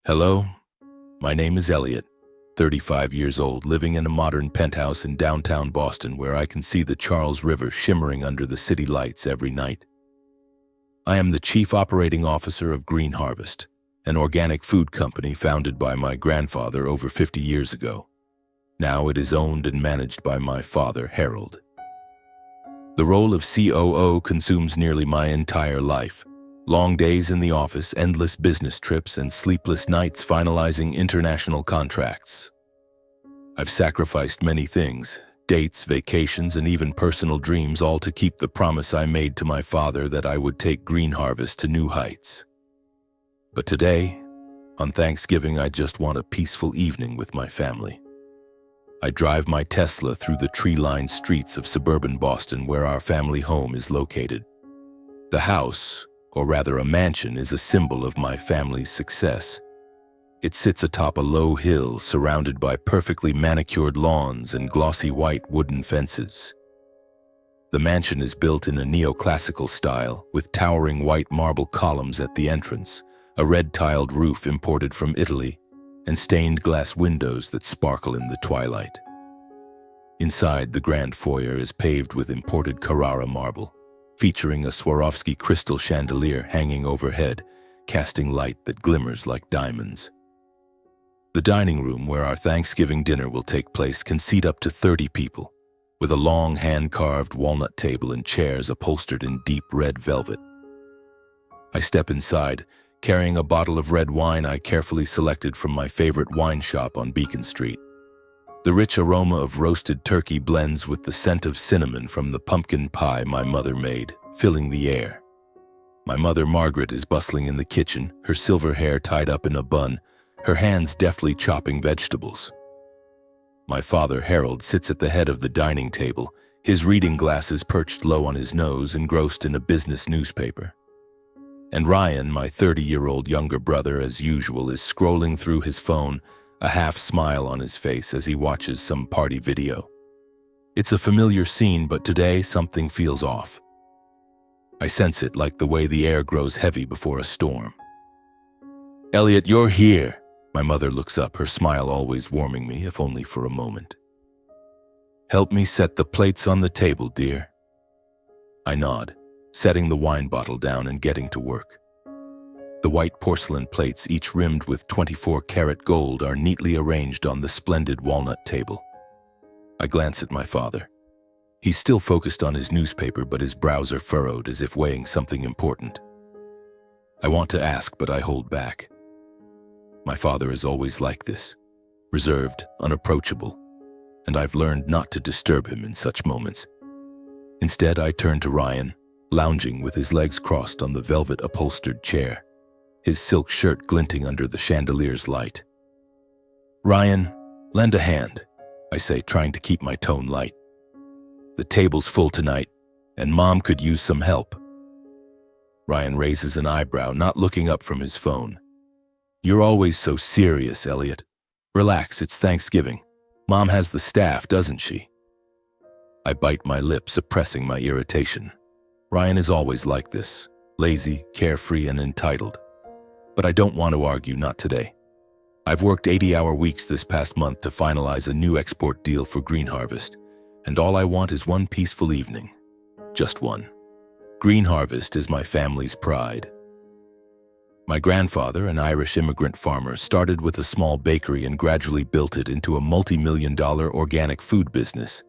Hello, my name is Elliot, 35 years old, living in a modern penthouse in downtown Boston where I can see the Charles River shimmering under the city lights every night. I am the Chief Operating Officer of Green Harvest, an organic food company founded by my grandfather over 50 years ago. Now it is owned and managed by my father, Harold. The role of COO consumes nearly my entire life. Long days in the office, endless business trips, and sleepless nights finalizing international contracts. I've sacrificed many things, dates, vacations, and even personal dreams, all to keep the promise I made to my father that I would take Green Harvest to new heights. But today, on Thanksgiving, I just want a peaceful evening with my family. I drive my Tesla through the tree-lined streets of suburban Boston where our family home is located. The house, or rather a mansion, is a symbol of my family's success. It sits atop a low hill surrounded by perfectly manicured lawns and glossy white wooden fences. The mansion is built in a neoclassical style with towering white marble columns at the entrance, a red-tiled roof imported from Italy, and stained glass windows that sparkle in the twilight. Inside, the grand foyer is paved with imported Carrara marble, featuring a Swarovski crystal chandelier hanging overhead, casting light that glimmers like diamonds. The dining room where our Thanksgiving dinner will take place can seat up to 30 people, with a long hand-carved walnut table and chairs upholstered in deep red velvet. I step inside, carrying a bottle of red wine I carefully selected from my favorite wine shop on Beacon Street. The rich aroma of roasted turkey blends with the scent of cinnamon from the pumpkin pie my mother made, filling the air. My mother, Margaret, is bustling in the kitchen, her silver hair tied up in a bun, her hands deftly chopping vegetables. My father, Harold, sits at the head of the dining table, his reading glasses perched low on his nose, engrossed in a business newspaper. And Ryan, my 30-year-old younger brother, as usual, is scrolling through his phone, a half smile on his face as he watches some party video. It's a familiar scene, but today something feels off. I sense it, like the way the air grows heavy before a storm. "Elliot, you're here." My mother looks up, her smile always warming me, if only for a moment. "Help me set the plates on the table, dear." I nod, setting the wine bottle down and getting to work. The white porcelain plates, each rimmed with 24-karat gold, are neatly arranged on the splendid walnut table. I glance at my father. He's still focused on his newspaper, but his brows are furrowed as if weighing something important. I want to ask, but I hold back. My father is always like this, reserved, unapproachable, and I've learned not to disturb him in such moments. Instead, I turn to Ryan, lounging with his legs crossed on the velvet-upholstered chair, his silk shirt glinting under the chandelier's light. "Ryan, lend a hand," I say, trying to keep my tone light. "The table's full tonight, and Mom could use some help." Ryan raises an eyebrow, not looking up from his phone. "You're always so serious, Elliot. Relax, it's Thanksgiving. Mom has the staff, doesn't she?" I bite my lip, suppressing my irritation. Ryan is always like this, lazy, carefree, and entitled. But I don't want to argue, not today. I've worked 80-hour weeks this past month to finalize a new export deal for Green Harvest, and all I want is one peaceful evening. Just one. Green Harvest is my family's pride. My grandfather, an Irish immigrant farmer, started with a small bakery and gradually built it into a multi-million-dollar organic food business.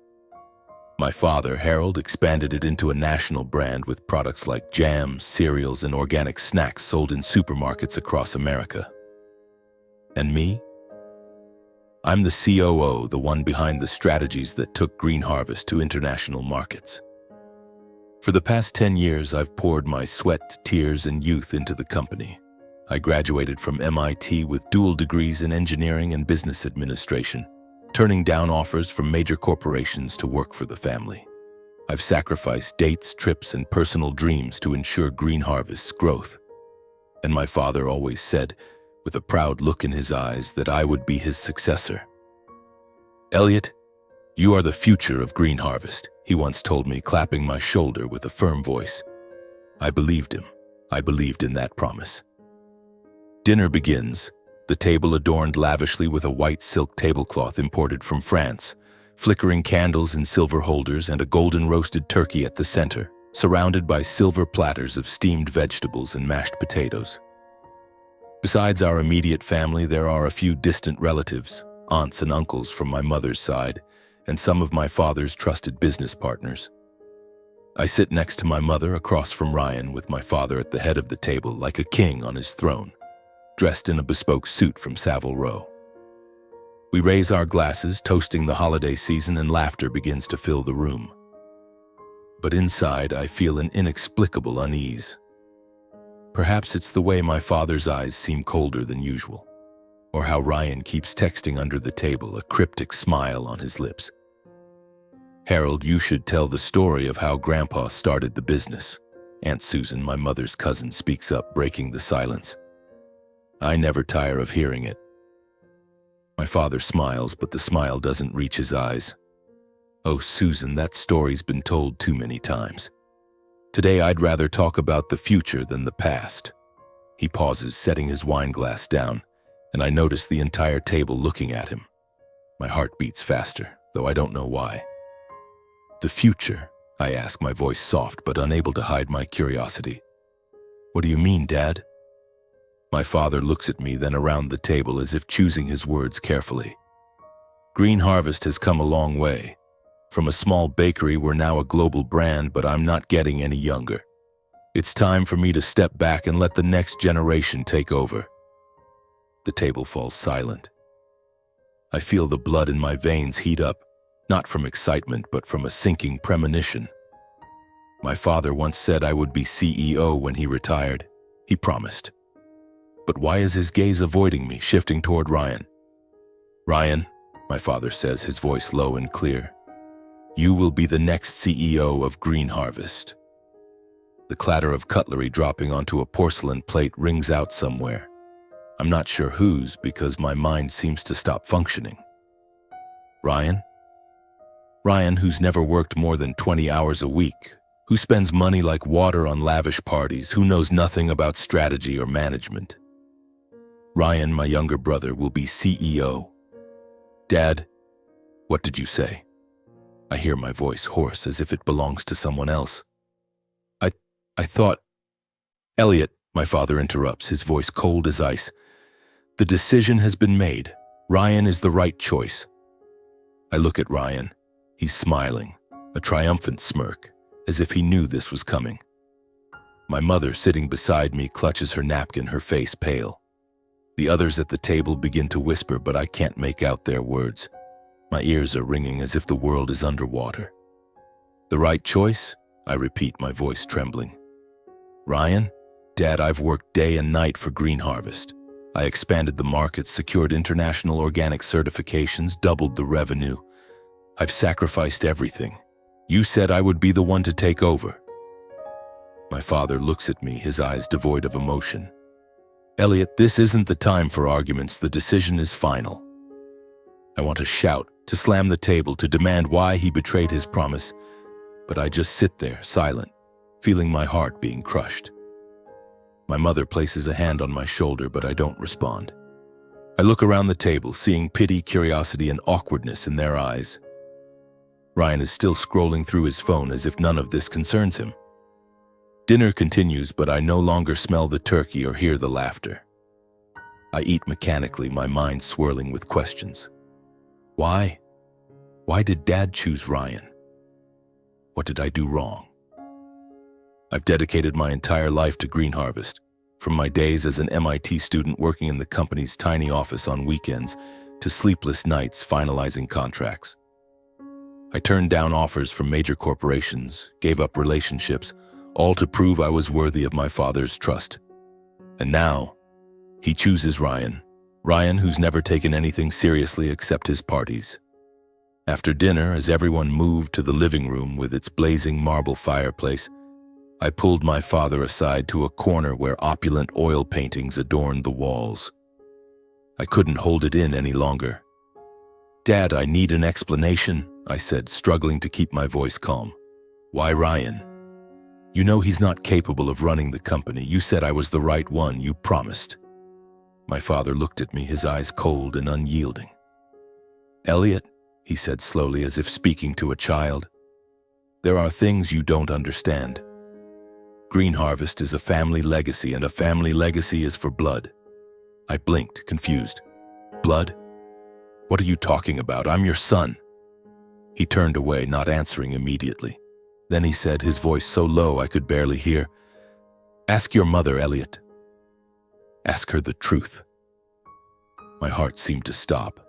My father, Harold, expanded it into a national brand with products like jams, cereals, and organic snacks sold in supermarkets across America. And me? I'm the COO, the one behind the strategies that took Green Harvest to international markets. For the past 10 years, I've poured my sweat, tears, and youth into the company. I graduated from MIT with dual degrees in engineering and business administration, turning down offers from major corporations to work for the family. I've sacrificed dates, trips, and personal dreams to ensure Green Harvest's growth. And my father always said, with a proud look in his eyes, that I would be his successor. "Elliot, you are the future of Green Harvest," he once told me, clapping my shoulder with a firm voice. I believed him. I believed in that promise. Dinner begins, The table adorned lavishly with a white silk tablecloth imported from France, flickering candles in silver holders and a golden roasted turkey at the center, surrounded by silver platters of steamed vegetables and mashed potatoes. Besides our immediate family, there are a few distant relatives, aunts and uncles from my mother's side, and some of my father's trusted business partners. I sit next to my mother across from Ryan, with my father at the head of the table like a king on his throne, dressed in a bespoke suit from Savile Row. We raise our glasses, toasting the holiday season, and laughter begins to fill the room. But inside, I feel an inexplicable unease. Perhaps it's the way my father's eyes seem colder than usual, or how Ryan keeps texting under the table, a cryptic smile on his lips. "Harold, you should tell the story of how Grandpa started the business." Aunt Susan, my mother's cousin, speaks up, breaking the silence. I never tire of hearing it. My father smiles, but the smile doesn't reach his eyes. "Oh, Susan, that story's been told too many times. Today I'd rather talk about the future than the past." He pauses, setting his wine glass down, and I notice the entire table looking at him. My heart beats faster, though I don't know why. "The future?" I ask, my voice soft but unable to hide my curiosity. "What do you mean, Dad?" My father looks at me, then around the table, as if choosing his words carefully. "Green Harvest has come a long way. From a small bakery, we're now a global brand, but I'm not getting any younger. It's time for me to step back and let the next generation take over." The table falls silent. I feel the blood in my veins heat up, not from excitement, but from a sinking premonition. My father once said I would be CEO when he retired. He promised. But why is his gaze avoiding me, shifting toward Ryan? "Ryan," my father says, his voice low and clear, "you will be the next CEO of Green Harvest." The clatter of cutlery dropping onto a porcelain plate rings out somewhere. I'm not sure whose, because my mind seems to stop functioning. Ryan? Ryan, who's never worked more than 20 hours a week, who spends money like water on lavish parties, who knows nothing about strategy or management. Ryan, my younger brother, will be CEO. "Dad, what did you say?" I hear my voice hoarse, as if it belongs to someone else. I thought... "Elliot," my father interrupts, his voice cold as ice. "The decision has been made. Ryan is the right choice." I look at Ryan. He's smiling, a triumphant smirk, as if he knew this was coming. My mother, sitting beside me, clutches her napkin, her face pale. The others at the table begin to whisper, but I can't make out their words. My ears are ringing as if the world is underwater. "The right choice?" I repeat, my voice trembling. "Ryan? Dad, I've worked day and night for Green Harvest. I expanded the markets, secured international organic certifications, doubled the revenue. I've sacrificed everything. You said I would be the one to take over." My father looks at me, his eyes devoid of emotion. "Elliot, this isn't the time for arguments. The decision is final." I want to shout, to slam the table, to demand why he betrayed his promise, but I just sit there, silent, feeling my heart being crushed. My mother places a hand on my shoulder, but I don't respond. I look around the table, seeing pity, curiosity, and awkwardness in their eyes. Ryan is still scrolling through his phone as if none of this concerns him. Dinner continues, but I no longer smell the turkey or hear the laughter. I eat mechanically, my mind swirling with questions. Why? Why did Dad choose Ryan? What did I do wrong? I've dedicated my entire life to Green Harvest, from my days as an MIT student working in the company's tiny office on weekends to sleepless nights finalizing contracts. I turned down offers from major corporations, gave up relationships, all to prove I was worthy of my father's trust. And now, he chooses Ryan. Ryan, who's never taken anything seriously except his parties. After dinner, as everyone moved to the living room with its blazing marble fireplace, I pulled my father aside to a corner where opulent oil paintings adorned the walls. I couldn't hold it in any longer. "Dad, I need an explanation," I said, struggling to keep my voice calm. "Why Ryan? You know he's not capable of running the company. You said I was the right one. You promised." My father looked at me, his eyes cold and unyielding. "Elliot," he said slowly, as if speaking to a child, "there are things you don't understand. Green Harvest is a family legacy, and a family legacy is for blood." I blinked, confused. "Blood? What are you talking about? I'm your son." He turned away, not answering immediately. Then he said, his voice so low I could barely hear, "Ask your mother, Elliot. Ask her the truth." My heart seemed to stop.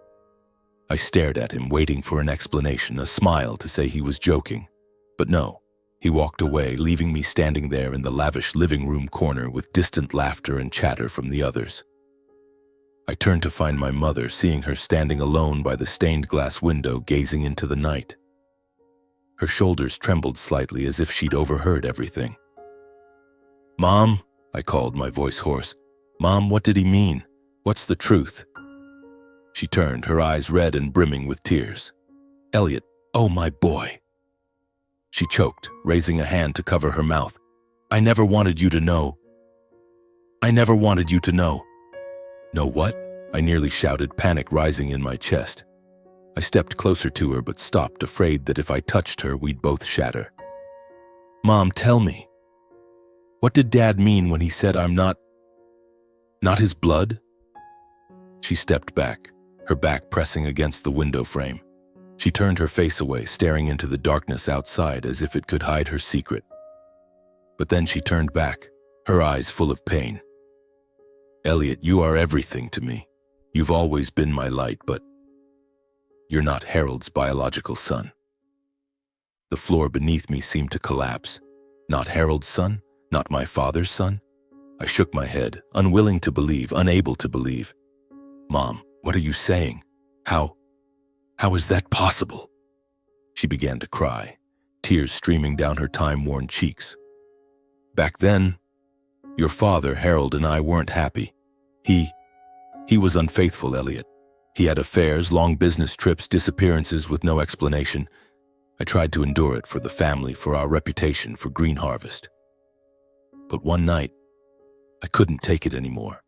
I stared at him, waiting for an explanation, a smile to say he was joking. But no, he walked away, leaving me standing there in the lavish living room corner with distant laughter and chatter from the others. I turned to find my mother, seeing her standing alone by the stained glass window, gazing into the night. Her shoulders trembled slightly, as if she'd overheard everything. "Mom," I called, my voice hoarse. "Mom, what did he mean? What's the truth?" She turned, her eyes red and brimming with tears. "Elliot, oh my boy." She choked, raising a hand to cover her mouth. "I never wanted you to know. I never wanted you to know." "Know what?" I nearly shouted, panic rising in my chest. I stepped closer to her but stopped, afraid that if I touched her, we'd both shatter. "Mom, tell me. What did Dad mean when he said I'm not his blood?" She stepped back, her back pressing against the window frame. She turned her face away, staring into the darkness outside as if it could hide her secret. But then she turned back, her eyes full of pain. "Elliot, you are everything to me. You've always been my light, but you're not Harold's biological son." The floor beneath me seemed to collapse. Not Harold's son? Not my father's son? I shook my head, unwilling to believe, unable to believe. "Mom, what are you saying? How is that possible?" She began to cry, tears streaming down her time-worn cheeks. "Back then, your father, Harold, and I weren't happy. He was unfaithful, Elliot. He had affairs, long business trips, disappearances with no explanation. I tried to endure it for the family, for our reputation, for Green Harvest. But one night, I couldn't take it anymore.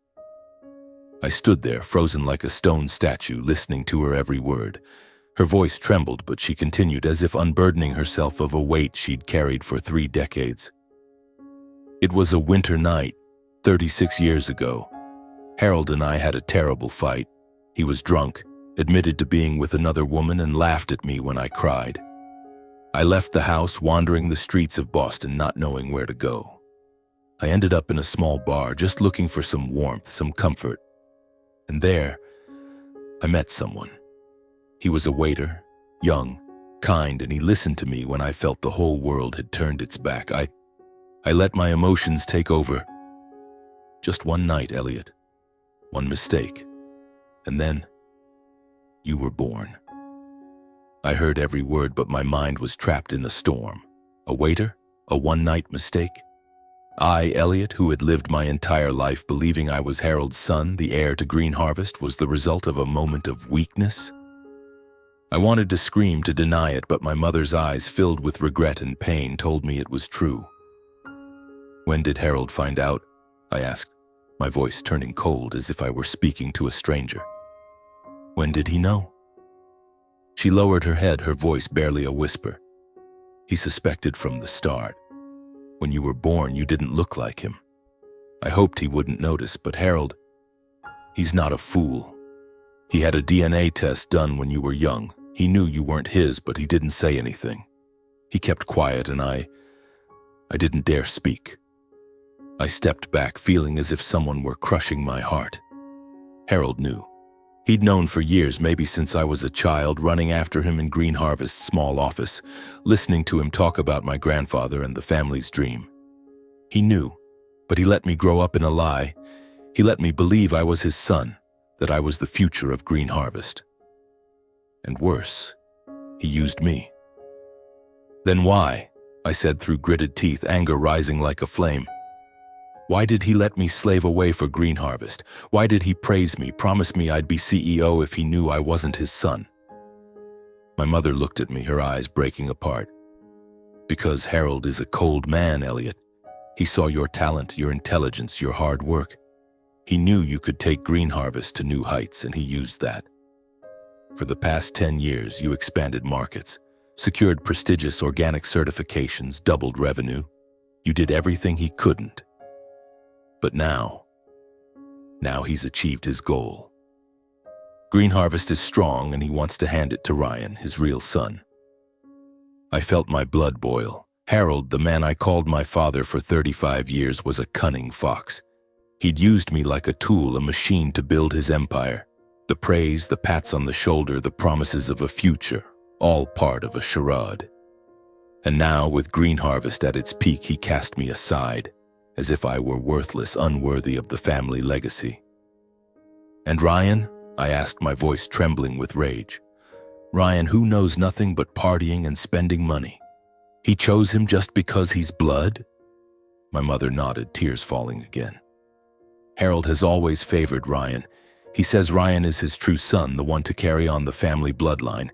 I stood there, frozen like a stone statue, listening to her every word. Her voice trembled, but she continued, as if unburdening herself of a weight she'd carried for 3 decades. "It was a winter night, 36 years ago. Harold and I had a terrible fight. He was drunk, admitted to being with another woman, and laughed at me when I cried. I left the house, wandering the streets of Boston, not knowing where to go. I ended up in a small bar, just looking for some warmth, some comfort. And there, I met someone. He was a waiter, young, kind, and he listened to me when I felt the whole world had turned its back. I let my emotions take over. Just one night, Elliot. One mistake. And then, you were born." I heard every word, but my mind was trapped in a storm. A waiter? A one-night mistake? I, Elliot, who had lived my entire life believing I was Harold's son, the heir to Green Harvest, was the result of a moment of weakness? I wanted to scream, to deny it, but my mother's eyes, filled with regret and pain, told me it was true. "When did Harold find out?" I asked, my voice turning cold as if I were speaking to a stranger. "When did he know?" She lowered her head, her voice barely a whisper. "He suspected from the start. When you were born, you didn't look like him. I hoped he wouldn't notice, but Harold, he's not a fool. He had a DNA test done when you were young. He knew you weren't his, but he didn't say anything. He kept quiet, and I didn't dare speak. I stepped back, feeling as if someone were crushing my heart. Harold knew. He'd known for years, maybe since I was a child, running after him in Green Harvest's small office, listening to him talk about my grandfather and the family's dream. He knew, but he let me grow up in a lie. He let me believe I was his son, that I was the future of Green Harvest. And worse, he used me. "Then why?" I said through gritted teeth, anger rising like a flame. "Why did he let me slave away for Green Harvest? Why did he praise me, promise me I'd be CEO if he knew I wasn't his son?" My mother looked at me, her eyes breaking apart. "Because Harold is a cold man, Elliot. He saw your talent, your intelligence, your hard work. He knew you could take Green Harvest to new heights, and he used that. For the past 10 years, you expanded markets, secured prestigious organic certifications, doubled revenue. You did everything he couldn't. But now he's achieved his goal. Green Harvest is strong, and he wants to hand it to Ryan, his real son. I felt my blood boil. Harold, the man I called my father for 35 years, was a cunning fox. He'd used me like a tool, a machine to build his empire. The praise, the pats on the shoulder, the promises of a future, all part of a charade. And now, with Green Harvest at its peak, he cast me aside, as if I were worthless, unworthy of the family legacy. And Ryan? I asked, my voice trembling with rage. Ryan, who knows nothing but partying and spending money. He chose him just because he's blood? My mother nodded, tears falling again. Harold has always favored Ryan. He says Ryan is his true son, the one to carry on the family bloodline.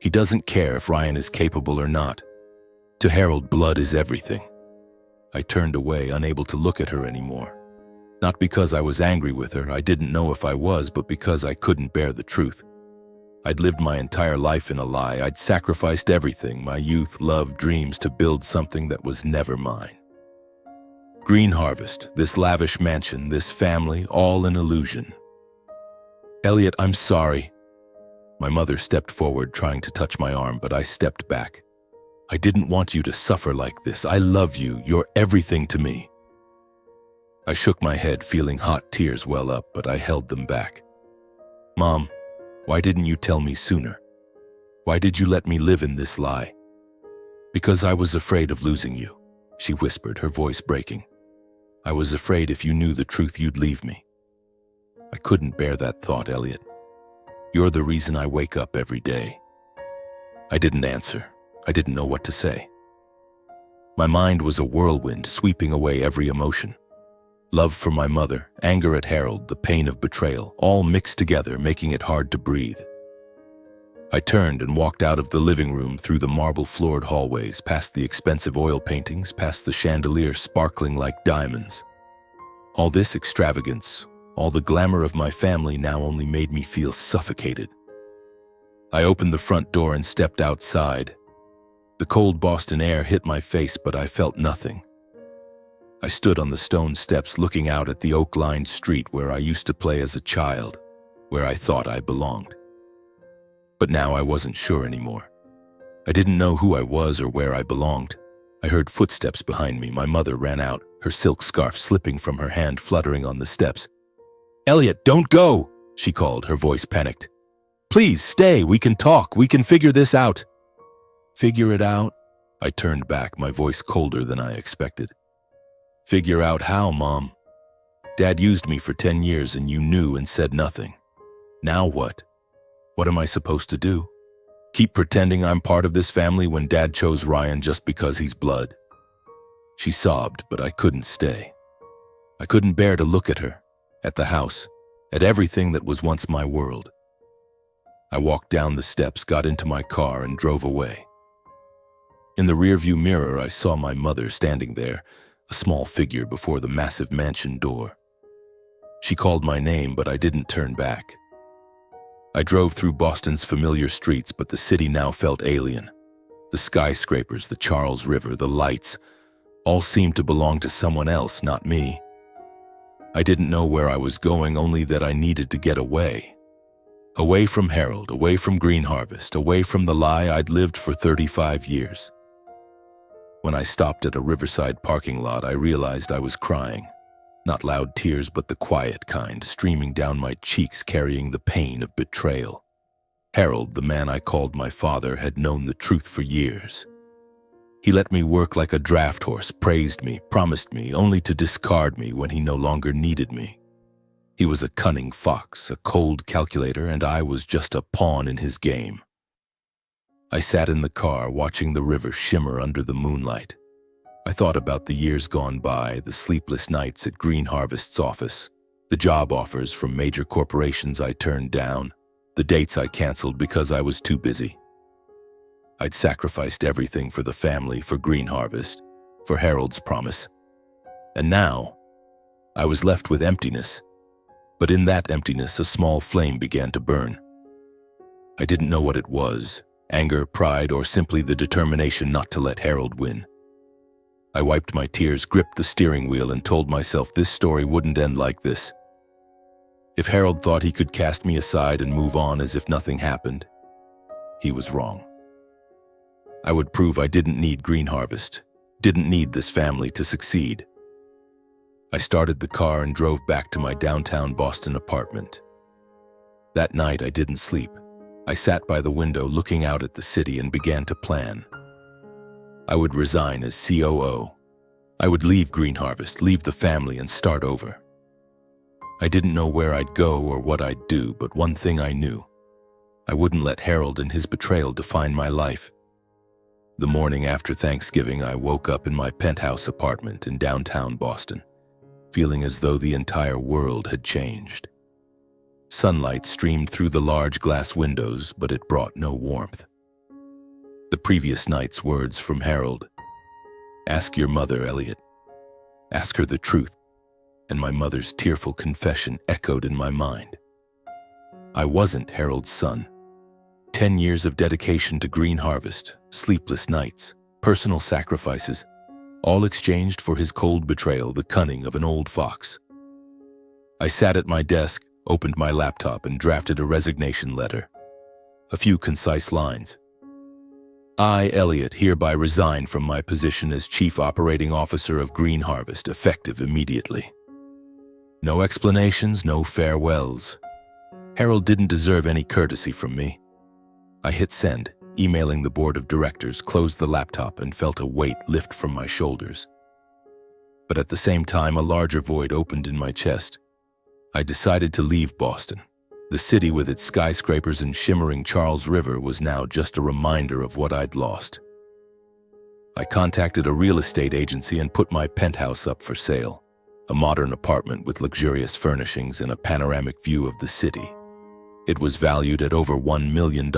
He doesn't care if Ryan is capable or not. To Harold, blood is everything. I turned away, unable to look at her anymore. Not because I was angry with her, I didn't know if I was, but because I couldn't bear the truth. I'd lived my entire life in a lie. I'd sacrificed everything, my youth, love, dreams, to build something that was never mine. Green Harvest, this lavish mansion, this family, all an illusion. Elliot, I'm sorry. My mother stepped forward, trying to touch my arm, but I stepped back. I didn't want you to suffer like this. I love you. You're everything to me. I shook my head, feeling hot tears well up, but I held them back. Mom, why didn't you tell me sooner? Why did you let me live in this lie? Because I was afraid of losing you, she whispered, her voice breaking. I was afraid if you knew the truth, you'd leave me. I couldn't bear that thought, Elliot. You're the reason I wake up every day. I didn't answer. I didn't know what to say. My mind was a whirlwind, sweeping away every emotion. Love for my mother, anger at Harold, the pain of betrayal, all mixed together, making it hard to breathe. I turned and walked out of the living room, through the marble-floored hallways, past the expensive oil paintings, past the chandelier sparkling like diamonds. All this extravagance, all the glamour of my family now only made me feel suffocated. I opened the front door and stepped outside. The cold Boston air hit my face, but I felt nothing. I stood on the stone steps looking out at the oak-lined street where I used to play as a child, where I thought I belonged. But now I wasn't sure anymore. I didn't know who I was or where I belonged. I heard footsteps behind me. My mother ran out, her silk scarf slipping from her hand, fluttering on the steps. Elliot, don't go, she called, her voice panicked. Please stay, we can talk, we can figure this out. Figure it out? I turned back, my voice colder than I expected. Figure out how, Mom? Dad used me for 10 years and you knew and said nothing. Now what? What am I supposed to do? Keep pretending I'm part of this family when Dad chose Ryan just because he's blood? She sobbed, but I couldn't stay. I couldn't bear to look at her, at the house, at everything that was once my world. I walked down the steps, got into my car, and drove away. In the rearview mirror, I saw my mother standing there, a small figure before the massive mansion door. She called my name, but I didn't turn back. I drove through Boston's familiar streets, but the city now felt alien. The skyscrapers, the Charles River, the lights, all seemed to belong to someone else, not me. I didn't know where I was going, only that I needed to get away. Away from Harold, away from Green Harvest, away from the lie I'd lived for 35 years. When I stopped at a riverside parking lot, I realized I was crying. Not loud tears, but the quiet kind, streaming down my cheeks, carrying the pain of betrayal. Harold, the man I called my father, had known the truth for years. He let me work like a draft horse, praised me, promised me, only to discard me when he no longer needed me. He was a cunning fox, a cold calculator, and I was just a pawn in his game. I sat in the car, watching the river shimmer under the moonlight. I thought about the years gone by, the sleepless nights at Green Harvest's office, the job offers from major corporations I turned down, the dates I canceled because I was too busy. I'd sacrificed everything for the family, for Green Harvest, for Harold's promise. And now, I was left with emptiness, But in that emptiness, a small flame began to burn. I didn't know what it was, anger, pride, or simply the determination not to let Harold win. I wiped my tears, gripped the steering wheel, and told myself this story wouldn't end like this. If Harold thought he could cast me aside and move on as if nothing happened, he was wrong. I would prove I didn't need Green Harvest, didn't need this family to succeed. I started the car and drove back to my downtown Boston apartment. That night I didn't sleep. I sat by the window looking out at the city and began to plan. I would resign as COO. I would leave Green Harvest, leave the family, and start over. I didn't know where I'd go or what I'd do, but one thing I knew. I wouldn't let Harold and his betrayal define my life. The morning after Thanksgiving, I woke up in my penthouse apartment in downtown Boston, feeling as though the entire world had changed. Sunlight streamed through the large glass windows, but it brought no warmth. The previous night's words from Harold, "Ask your mother, Elliot. Ask her the truth," and my mother's tearful confession echoed in my mind. I wasn't Harold's son. 10 years of dedication to Green Harvest, sleepless nights, personal sacrifices, all exchanged for his cold betrayal, the cunning of an old fox. I sat at my desk, opened my laptop, and drafted a resignation letter. A few concise lines. I, Elliot, hereby resign from my position as Chief Operating Officer of Green Harvest, effective immediately. No explanations, no farewells. Harold didn't deserve any courtesy from me. I hit send, emailing the board of directors, closed the laptop, and felt a weight lift from my shoulders. But at the same time, a larger void opened in my chest. I decided to leave Boston. The city with its skyscrapers and shimmering Charles River was now just a reminder of what I'd lost. I contacted a real estate agency and put my penthouse up for sale, a modern apartment with luxurious furnishings and a panoramic view of the city. It was valued at over $1 million.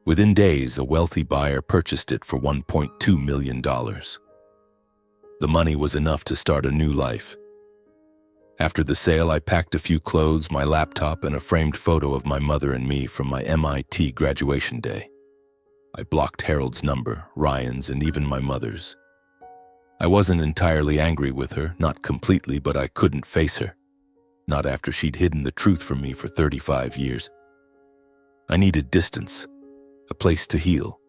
Within days, a wealthy buyer purchased it for $1.2 million. The money was enough to start a new life. After the sale, I packed a few clothes, my laptop, and a framed photo of my mother and me from my MIT graduation day. I blocked Harold's number, Ryan's, and even my mother's. I wasn't entirely angry with her, not completely, but I couldn't face her. Not after she'd hidden the truth from me for 35 years. I needed distance, a place to heal.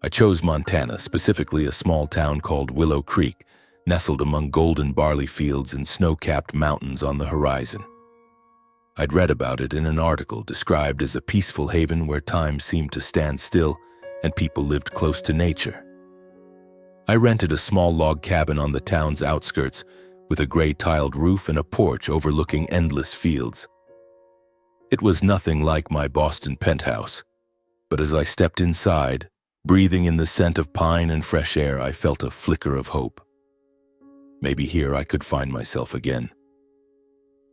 I chose Montana, specifically a small town called Willow Creek, nestled among golden barley fields and snow-capped mountains on the horizon. I'd read about it in an article described as a peaceful haven where time seemed to stand still and people lived close to nature. I rented a small log cabin on the town's outskirts with a gray-tiled roof and a porch overlooking endless fields. It was nothing like my Boston penthouse, but as I stepped inside, breathing in the scent of pine and fresh air, I felt a flicker of hope. Maybe here I could find myself again.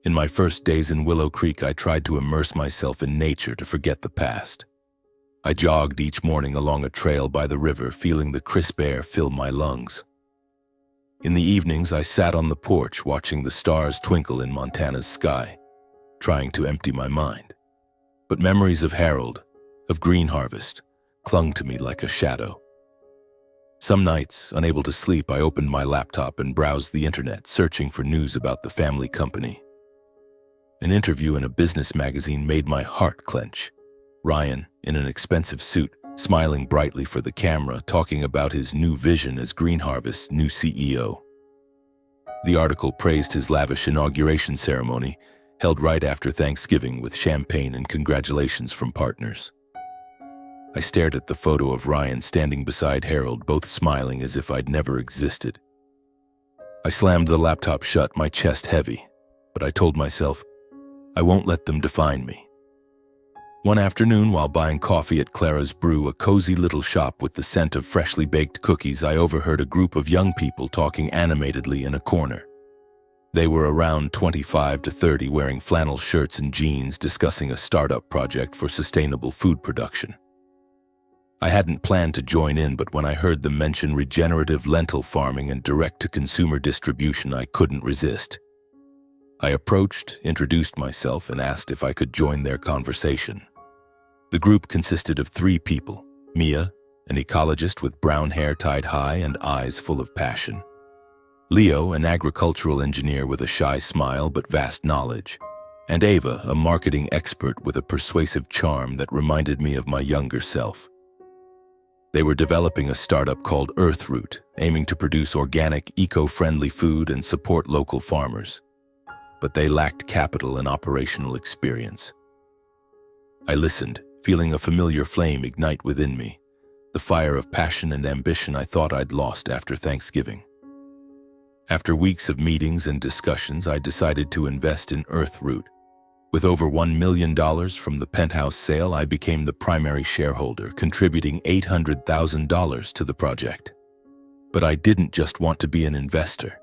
In my first days in Willow Creek, I tried to immerse myself in nature to forget the past. I jogged each morning along a trail by the river, feeling the crisp air fill my lungs. In the evenings, I sat on the porch watching the stars twinkle in Montana's sky, trying to empty my mind. But memories of Harold, of Green Harvest, clung to me like a shadow. Some nights, unable to sleep, I opened my laptop and browsed the internet, searching for news about the family company. An interview in a business magazine made my heart clench. Ryan, in an expensive suit, smiling brightly for the camera, talking about his new vision as Green Harvest's new CEO. The article praised his lavish inauguration ceremony, held right after Thanksgiving with champagne and congratulations from partners. I stared at the photo of Ryan standing beside Harold, both smiling as if I'd never existed. I slammed the laptop shut, my chest heavy, but I told myself, I won't let them define me. One afternoon, while buying coffee at Clara's Brew, a cozy little shop with the scent of freshly baked cookies, I overheard a group of young people talking animatedly in a corner. They were around 25 to 30, wearing flannel shirts and jeans, discussing a startup project for sustainable food production. I hadn't planned to join in, but when I heard them mention regenerative lentil farming and direct-to-consumer distribution, I couldn't resist. I approached, introduced myself, and asked if I could join their conversation. The group consisted of 3 people: Mia, an ecologist with brown hair tied high and eyes full of passion; Leo, an agricultural engineer with a shy smile but vast knowledge; and Ava, a marketing expert with a persuasive charm that reminded me of my younger self. They were developing a startup called Earthroot, aiming to produce organic, eco-friendly food and support local farmers. But they lacked capital and operational experience. I listened, feeling a familiar flame ignite within me, the fire of passion and ambition I thought I'd lost after Thanksgiving. After weeks of meetings and discussions, I decided to invest in Earthroot. With over $1 million from the penthouse sale, I became the primary shareholder, contributing $800,000 to the project. But I didn't just want to be an investor.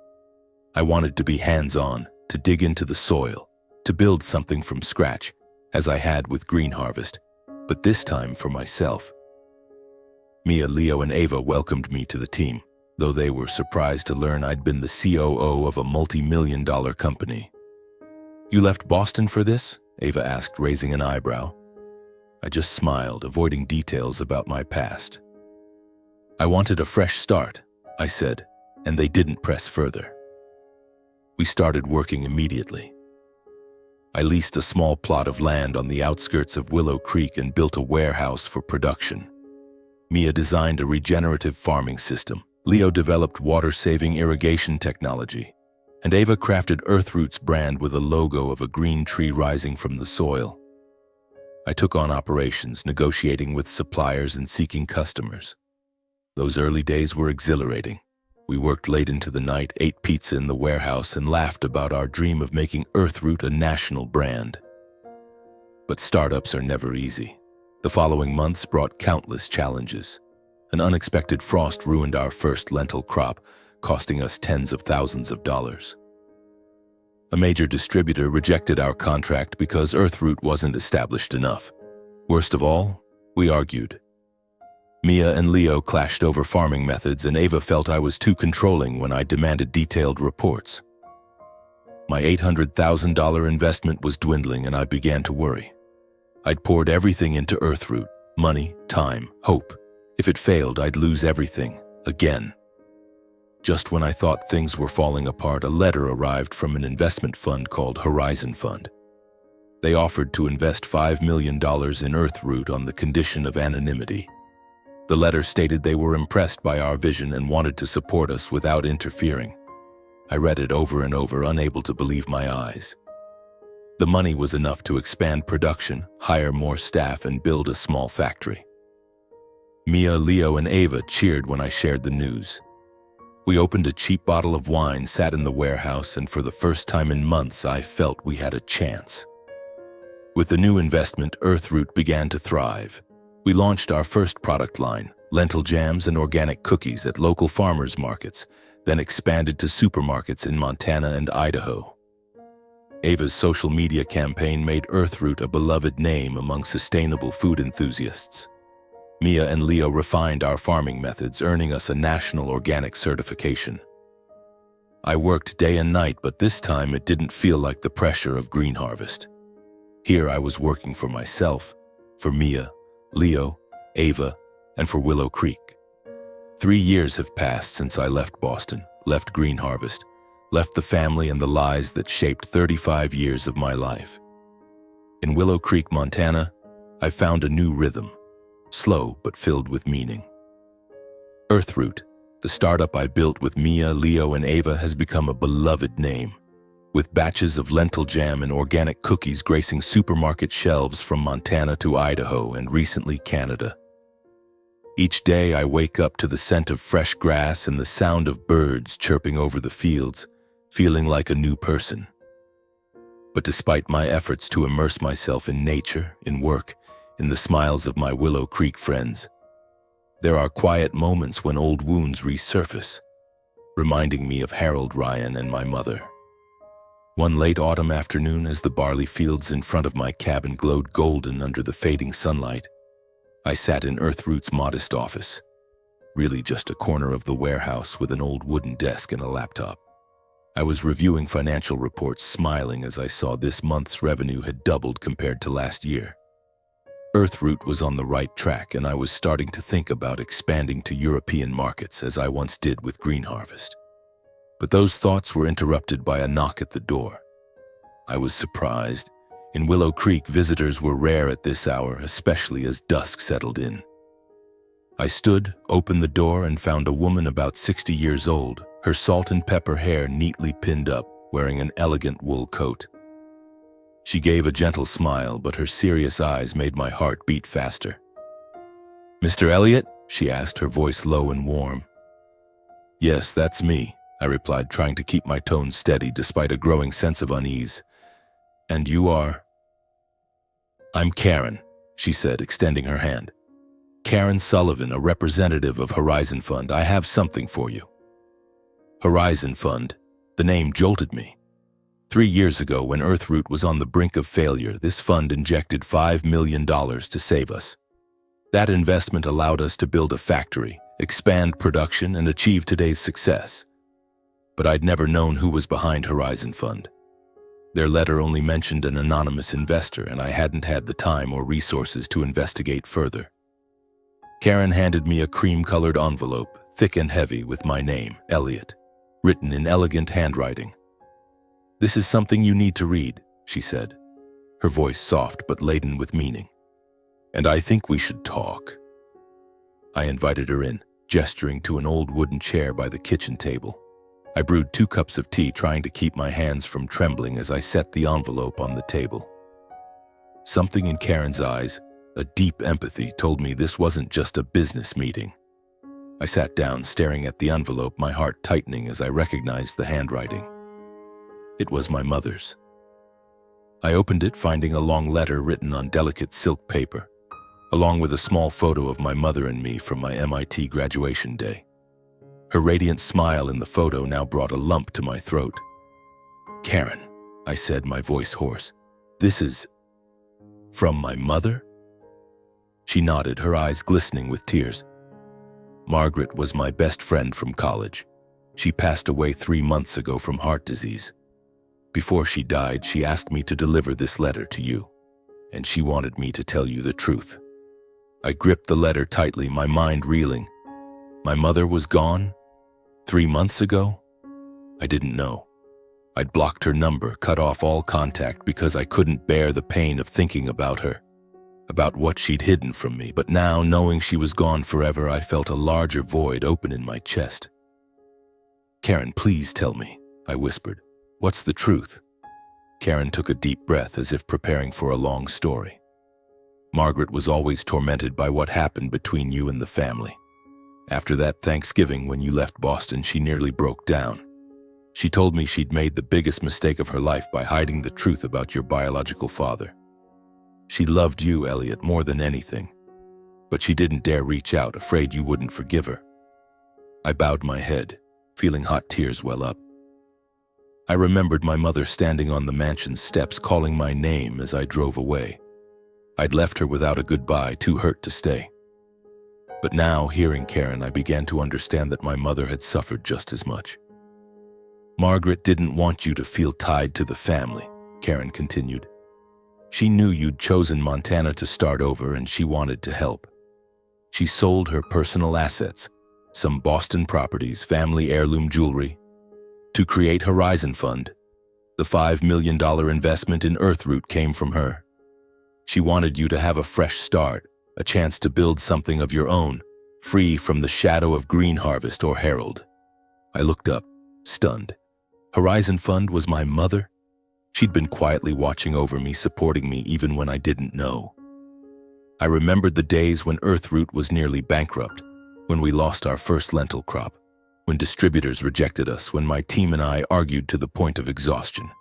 I wanted to be hands-on, to dig into the soil, to build something from scratch, as I had with Green Harvest, but this time for myself. Mia, Leo, and Ava welcomed me to the team, though they were surprised to learn I'd been the COO of a multi-million-dollar company. "You left Boston for this?" Ava asked, raising an eyebrow. I just smiled, avoiding details about my past. "I wanted a fresh start," I said, and they didn't press further. We started working immediately. I leased a small plot of land on the outskirts of Willow Creek and built a warehouse for production. Mia designed a regenerative farming system. Leo developed water-saving irrigation technology, and Ava crafted Earthroot's brand with a logo of a green tree rising from the soil. I took on operations, negotiating with suppliers and seeking customers. Those early days were exhilarating. We worked late into the night, ate pizza in the warehouse, and laughed about our dream of making Earthroot a national brand. But startups are never easy. The following months brought countless challenges. An unexpected frost ruined our first lentil crop, costing us tens of thousands of dollars. A major distributor rejected our contract because Earthroot wasn't established enough. Worst of all, we argued. Mia and Leo clashed over farming methods, and Ava felt I was too controlling when I demanded detailed reports. My $800,000 investment was dwindling, and I began to worry. I'd poured everything into Earthroot: money, time, hope. If it failed, I'd lose everything, again. Just when I thought things were falling apart, a letter arrived from an investment fund called Horizon Fund. They offered to invest $5 million in Earthroot on the condition of anonymity. The letter stated they were impressed by our vision and wanted to support us without interfering. I read it over and over, unable to believe my eyes. The money was enough to expand production, hire more staff, and build a small factory. Mia, Leo, and Ava cheered when I shared the news. We opened a cheap bottle of wine, sat in the warehouse, and for the first time in months, I felt we had a chance. With the new investment, Earthroot began to thrive. We launched our first product line, lentil jams and organic cookies, at local farmers markets, then expanded to supermarkets in Montana and Idaho. Ava's social media campaign made Earthroot a beloved name among sustainable food enthusiasts. Mia and Leo refined our farming methods, earning us a national organic certification. I worked day and night, but this time it didn't feel like the pressure of Green Harvest. Here I was working for myself, for Mia, Leo, Ava, and for Willow Creek. 3 years have passed since I left Boston, left Green Harvest, left the family and the lies that shaped 35 years of my life. In Willow Creek, Montana, I found a new rhythm, slow but filled with meaning. Earthroot, the startup I built with Mia, Leo, and Ava, has become a beloved name, with batches of lentil jam and organic cookies gracing supermarket shelves from Montana to Idaho and recently Canada. Each day I wake up to the scent of fresh grass and the sound of birds chirping over the fields, feeling like a new person. But despite my efforts to immerse myself in nature, in work, in the smiles of my Willow Creek friends, there are quiet moments when old wounds resurface, reminding me of Harold Ryan and my mother. One late autumn afternoon, as the barley fields in front of my cabin glowed golden under the fading sunlight, I sat in Earthroot's modest office, really just a corner of the warehouse with an old wooden desk and a laptop. I was reviewing financial reports, smiling as I saw this month's revenue had doubled compared to last year. Earthroot was on the right track, and I was starting to think about expanding to European markets as I once did with Green Harvest. But those thoughts were interrupted by a knock at the door. I was surprised. In Willow Creek, visitors were rare at this hour, especially as dusk settled in. I stood, opened the door, and found a woman about 60 years old, her salt and pepper hair neatly pinned up, wearing an elegant wool coat. She gave a gentle smile, but her serious eyes made my heart beat faster. "Mr. Elliott?" she asked, her voice low and warm. "Yes, that's me," I replied, trying to keep my tone steady despite a growing sense of unease. "And you are?" "I'm Karen," she said, extending her hand. "Karen Sullivan, a representative of Horizon Fund. I have something for you." Horizon Fund. The name jolted me. 3 years ago, when Earthroot was on the brink of failure, this fund injected $5 million to save us. That investment allowed us to build a factory, expand production, and achieve today's success. But I'd never known who was behind Horizon Fund. Their letter only mentioned an anonymous investor, and I hadn't had the time or resources to investigate further. Karen handed me a cream-colored envelope, thick and heavy, with my name, Elliott, written in elegant handwriting. "This is something you need to read," she said, her voice soft but laden with meaning. "And I think we should talk." I invited her in, gesturing to an old wooden chair by the kitchen table. I brewed 2 cups of tea, trying to keep my hands from trembling as I set the envelope on the table. Something in Karen's eyes, a deep empathy, told me this wasn't just a business meeting. I sat down, staring at the envelope, my heart tightening as I recognized the handwriting. It was my mother's. I opened it, finding a long letter written on delicate silk paper, along with a small photo of my mother and me from my MIT graduation day. Her radiant smile in the photo now brought a lump to my throat. "Karen," I said, my voice hoarse, "this is from my mother?" She nodded, her eyes glistening with tears. "Margaret was my best friend from college. She passed away 3 months ago from heart disease. Before she died, she asked me to deliver this letter to you, and she wanted me to tell you the truth." I gripped the letter tightly, my mind reeling. My mother was gone? 3 months ago? I didn't know. I'd blocked her number, cut off all contact because I couldn't bear the pain of thinking about her, about what she'd hidden from me. But now, knowing she was gone forever, I felt a larger void open in my chest. "Karen, please tell me," I whispered. "What's the truth?" Karen took a deep breath, as if preparing for a long story. "Margaret was always tormented by what happened between you and the family. After that Thanksgiving, when you left Boston, she nearly broke down. She told me she'd made the biggest mistake of her life by hiding the truth about your biological father. She loved you, Elliott, more than anything, but she didn't dare reach out, afraid you wouldn't forgive her." I bowed my head, feeling hot tears well up. I remembered my mother standing on the mansion's steps, calling my name as I drove away. I'd left her without a goodbye, too hurt to stay. But now, hearing Karen, I began to understand that my mother had suffered just as much. "Margaret didn't want you to feel tied to the family," Karen continued. "She knew you'd chosen Montana to start over, and she wanted to help. She sold her personal assets, some Boston properties, family heirloom jewelry, to create Horizon Fund. The $5 million investment in Earthroot came from her. She wanted you to have a fresh start, a chance to build something of your own, free from the shadow of Green Harvest or Herald." I looked up, stunned. Horizon Fund was my mother? She'd been quietly watching over me, supporting me even when I didn't know. I remembered the days when Earthroot was nearly bankrupt, when we lost our first lentil crop, when distributors rejected us, when my team and I argued to the point of exhaustion.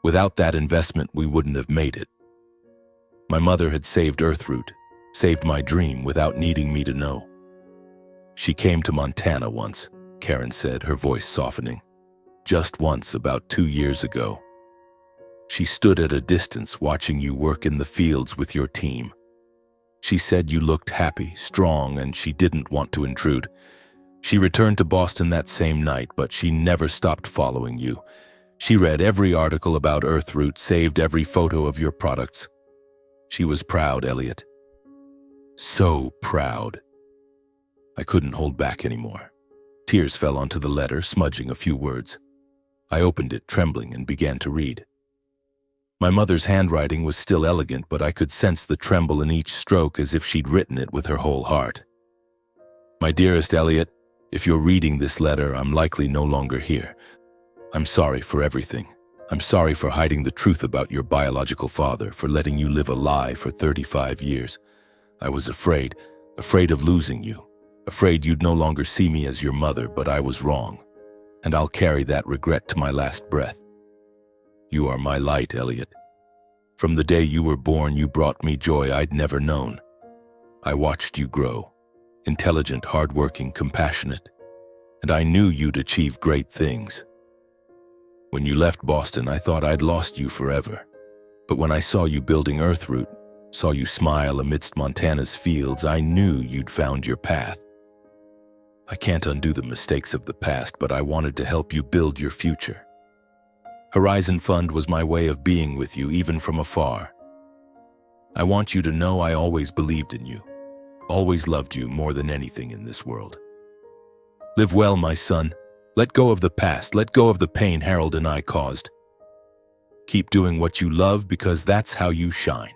Without that investment, we wouldn't have made it. My mother had saved Earthroot, saved my dream without needing me to know. "She came to Montana once," Karen said, her voice softening. "Just once, about 2 years ago. She stood at a distance watching you work in the fields with your team. She said you looked happy, strong, and she didn't want to intrude. She returned to Boston that same night, but she never stopped following you. She read every article about Earthroot, saved every photo of your products. She was proud, Elliot. So proud. I couldn't hold back anymore. Tears fell onto the letter, smudging a few words. I opened it, trembling, and began to read. My mother's handwriting was still elegant, but I could sense the tremble in each stroke as if she'd written it with her whole heart. My dearest Elliot, if you're reading this letter, I'm likely no longer here. I'm sorry for everything. I'm sorry for hiding the truth about your biological father, for letting you live a lie for 35 years. I was afraid of losing you, afraid you'd no longer see me as your mother, but I was wrong, and I'll carry that regret to my last breath. You are my light, Elliot. From the day you were born, you brought me joy I'd never known. I watched you grow, intelligent, hardworking, compassionate, and I knew you'd achieve great things. When you left Boston, I thought I'd lost you forever. But when I saw you building Earthroot, saw you smile amidst Montana's fields, I knew you'd found your path. I can't undo the mistakes of the past, but I wanted to help you build your future. Horizon Fund was my way of being with you, even from afar. I want you to know I always believed in you, always loved you more than anything in this world. Live well, my son. Let go of the past, let go of the pain Harold and I caused. Keep doing what you love, because that's how you shine.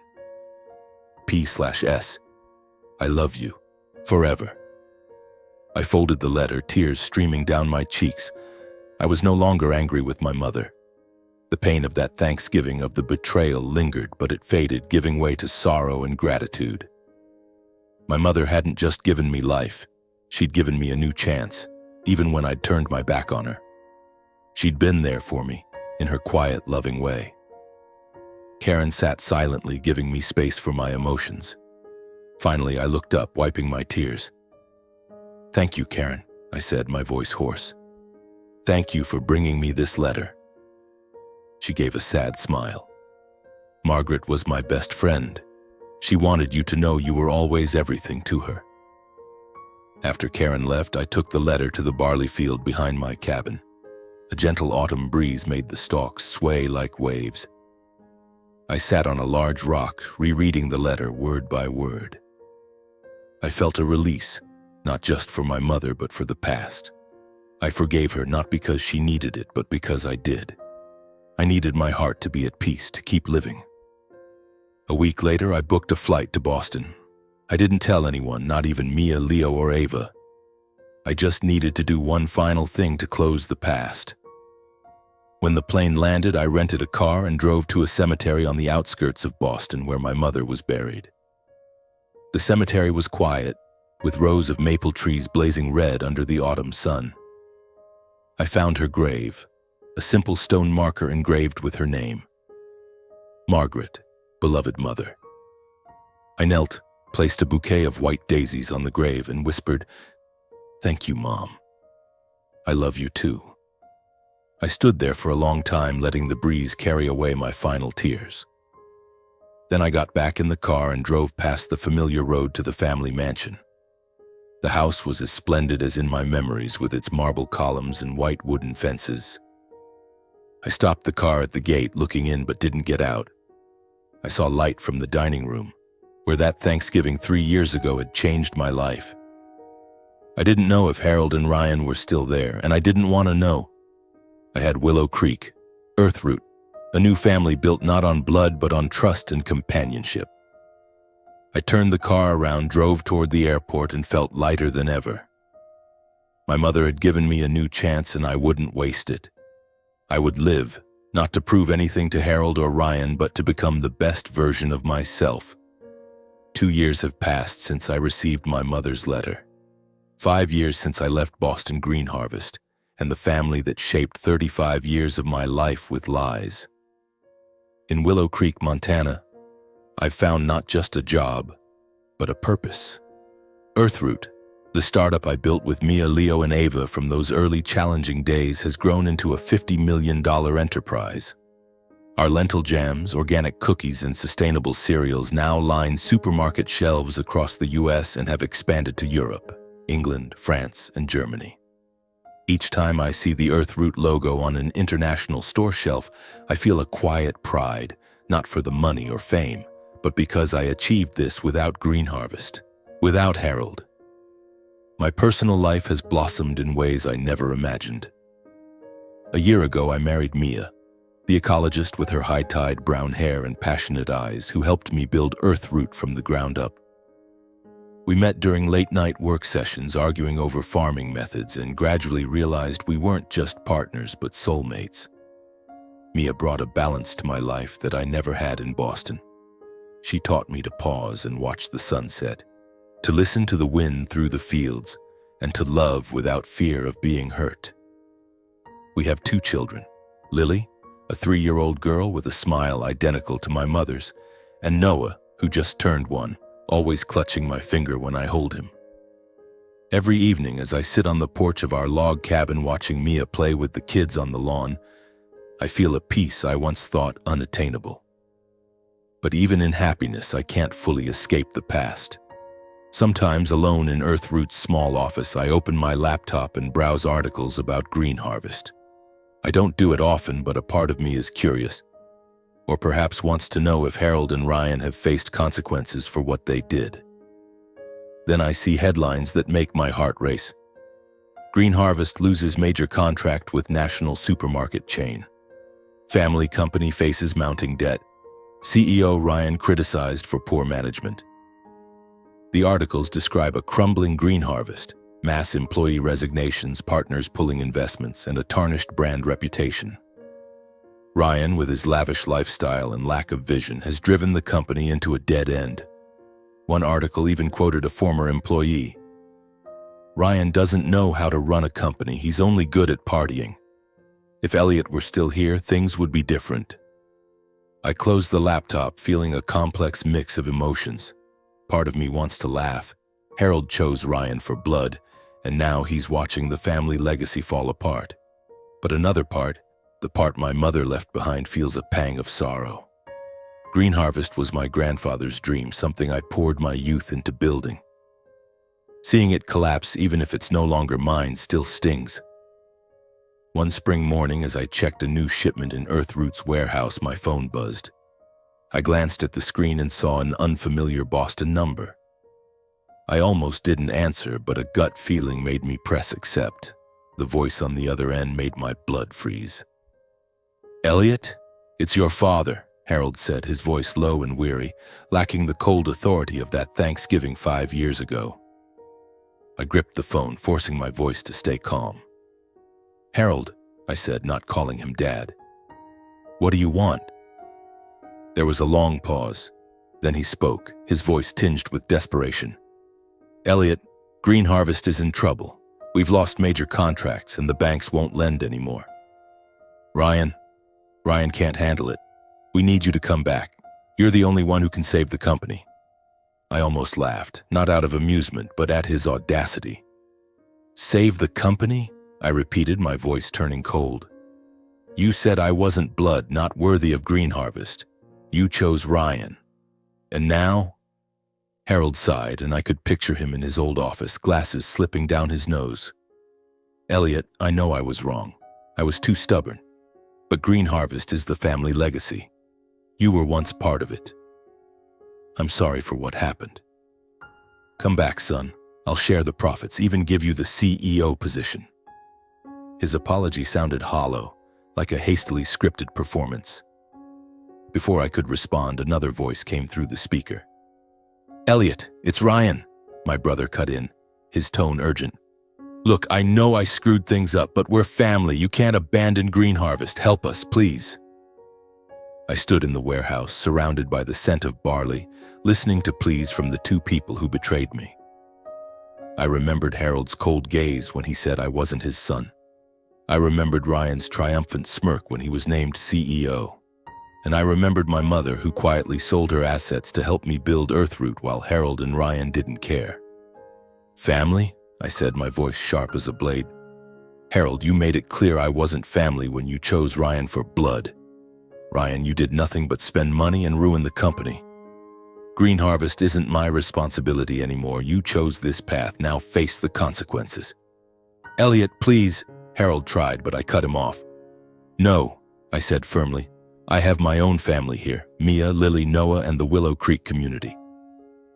P/S. I love you, forever. I folded the letter, tears streaming down my cheeks. I was no longer angry with my mother. The pain of that Thanksgiving, of the betrayal, lingered, but it faded, giving way to sorrow and gratitude. My mother hadn't just given me life. She'd given me a new chance, even when I'd turned my back on her. She'd been there for me, in her quiet, loving way. Karen sat silently, giving me space for my emotions. Finally, I looked up, wiping my tears. Thank you, Karen, I said, my voice hoarse. Thank you for bringing me this letter. She gave a sad smile. Margaret was my best friend. She wanted you to know you were always everything to her. After Karen left, I took the letter to the barley field behind my cabin. A gentle autumn breeze made the stalks sway like waves. I sat on a large rock, rereading the letter word by word. I felt a release, not just for my mother, but for the past. I forgave her, not because she needed it, but because I did. I needed my heart to be at peace, to keep living. A week later, I booked a flight to Boston. I didn't tell anyone, not even Mia, Leo, or Ava. I just needed to do one final thing to close the past. When the plane landed, I rented a car and drove to a cemetery on the outskirts of Boston where my mother was buried. The cemetery was quiet, with rows of maple trees blazing red under the autumn sun. I found her grave, a simple stone marker engraved with her name. Margaret, beloved mother. I knelt, placed a bouquet of white daisies on the grave, and whispered, "Thank you, Mom. I love you too." I stood there for a long time, letting the breeze carry away my final tears. Then I got back in the car and drove past the familiar road to the family mansion. The house was as splendid as in my memories, with its marble columns and white wooden fences. I stopped the car at the gate, looking in but didn't get out. I saw light from the dining room, where that Thanksgiving 3 years ago had changed my life. I didn't know if Harold and Ryan were still there, and I didn't want to know. I had Willow Creek, Earthroot, a new family built not on blood but on trust and companionship. I turned the car around, drove toward the airport, and felt lighter than ever. My mother had given me a new chance, and I wouldn't waste it. I would live, not to prove anything to Harold or Ryan, but to become the best version of myself. 2 years have passed since I received my mother's letter. 5 years since I left Boston Green Harvest, and the family that shaped 35 years of my life with lies. In Willow Creek, Montana, I've found not just a job, but a purpose. Earthroot, the startup I built with Mia, Leo, and Ava from those early challenging days, has grown into a $50 million enterprise. Our lentil jams, organic cookies, and sustainable cereals now line supermarket shelves across the US and have expanded to Europe. England, France, and Germany. Each time I see the Earthroot logo on an international store shelf, I feel a quiet pride, not for the money or fame, but because I achieved this without Green Harvest, without Harold. My personal life has blossomed in ways I never imagined. A year ago, I married Mia, the ecologist with her high-tide brown hair and passionate eyes who helped me build Earthroot from the ground up. We met during late-night work sessions arguing over farming methods and gradually realized we weren't just partners but soulmates. Mia brought a balance to my life that I never had in Boston. She taught me to pause and watch the sunset, to listen to the wind through the fields, and to love without fear of being hurt. We have 2 children, Lily, a 3-year-old girl with a smile identical to my mother's, and Noah, who just turned 1, always clutching my finger when I hold him. Every evening as I sit on the porch of our log cabin watching Mia play with the kids on the lawn, I feel a peace I once thought unattainable. But even in happiness, I can't fully escape the past. Sometimes alone in Earthroot's small office, I open my laptop and browse articles about Green Harvest. I don't do it often, but a part of me is curious, or perhaps wants to know if Harold and Ryan have faced consequences for what they did. Then I see headlines that make my heart race. Green Harvest loses major contract with national supermarket chain. Family company faces mounting debt. CEO Ryan criticized for poor management. The articles describe a crumbling Green Harvest, mass employee resignations, partners pulling investments, and a tarnished brand reputation. Ryan, with his lavish lifestyle and lack of vision, has driven the company into a dead end. One article even quoted a former employee. Ryan doesn't know how to run a company, he's only good at partying. If Elliot were still here, things would be different. I close the laptop, feeling a complex mix of emotions. Part of me wants to laugh. Harold chose Ryan for blood, and now he's watching the family legacy fall apart. But another part, the part my mother left behind, feels a pang of sorrow. Green Harvest was my grandfather's dream, something I poured my youth into building. Seeing it collapse, even if it's no longer mine, still stings. One spring morning, as I checked a new shipment in Earthroot's warehouse, my phone buzzed. I glanced at the screen and saw an unfamiliar Boston number. I almost didn't answer, but a gut feeling made me press accept. The voice on the other end made my blood freeze. "Elliot, it's your father," Harold said, his voice low and weary, lacking the cold authority of that Thanksgiving 5 years ago. I gripped the phone, forcing my voice to stay calm. "Harold," I said, not calling him Dad. "What do you want?" There was a long pause. Then he spoke, his voice tinged with desperation. "Elliot, Green Harvest is in trouble. We've lost major contracts and the banks won't lend anymore. Ryan can't handle it. We need you to come back. You're the only one who can save the company." I almost laughed, not out of amusement, but at his audacity. "Save the company?" I repeated, my voice turning cold. "You said I wasn't blood, not worthy of Green Harvest. You chose Ryan. And now?" Harold sighed, and I could picture him in his old office, glasses slipping down his nose. "Elliot, I know I was wrong. I was too stubborn. But Green Harvest is the family legacy. You were once part of it. I'm sorry for what happened. Come back, son. I'll share the profits, even give you the CEO position." His apology sounded hollow, like a hastily scripted performance. Before I could respond, another voice came through the speaker. "Elliot, it's Ryan," my brother cut in, his tone urgent. "Look, I know I screwed things up, but we're family. You can't abandon Green Harvest. Help us, please." I stood in the warehouse, surrounded by the scent of barley, listening to pleas from the 2 people who betrayed me. I remembered Harold's cold gaze when he said I wasn't his son. I remembered Ryan's triumphant smirk when he was named CEO. And I remembered my mother, who quietly sold her assets to help me build Earthroot while Harold and Ryan didn't care. "Family?" I said, my voice sharp as a blade. "Harold, you made it clear I wasn't family when you chose Ryan for blood. Ryan, you did nothing but spend money and ruin the company. Green harvest isn't my responsibility anymore. You chose this path, now face the consequences. Elliot, please, Harold tried, but I cut him off. No, I said firmly. I have my own family here, Mia, Lily, Noah, and the Willow Creek community.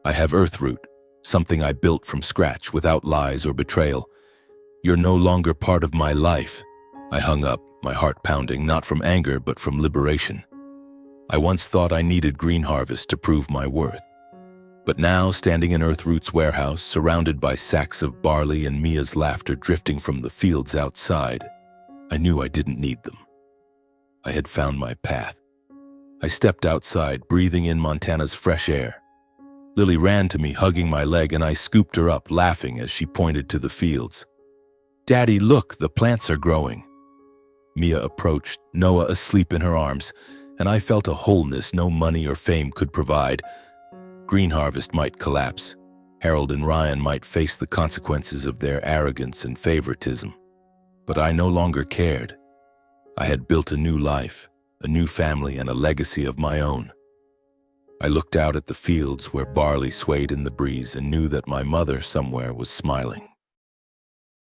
I have Earthroot, something I built from scratch without lies or betrayal. You're no longer part of my life. I hung up, my heart pounding, not from anger, but from liberation. I once thought I needed Green Harvest to prove my worth. But now, standing in Earthroot's warehouse, surrounded by sacks of barley and Mia's laughter drifting from the fields outside, I knew I didn't need them. I had found my path. I stepped outside, breathing in Montana's fresh air. Lily ran to me, hugging my leg, and I scooped her up, laughing as she pointed to the fields. Daddy, look, the plants are growing. Mia approached, Noah asleep in her arms, and I felt a wholeness no money or fame could provide. Green Harvest might collapse. Harold and Ryan might face the consequences of their arrogance and favoritism. But I no longer cared. I had built a new life, a new family, and a legacy of my own. I looked out at the fields where barley swayed in the breeze and knew that my mother somewhere was smiling.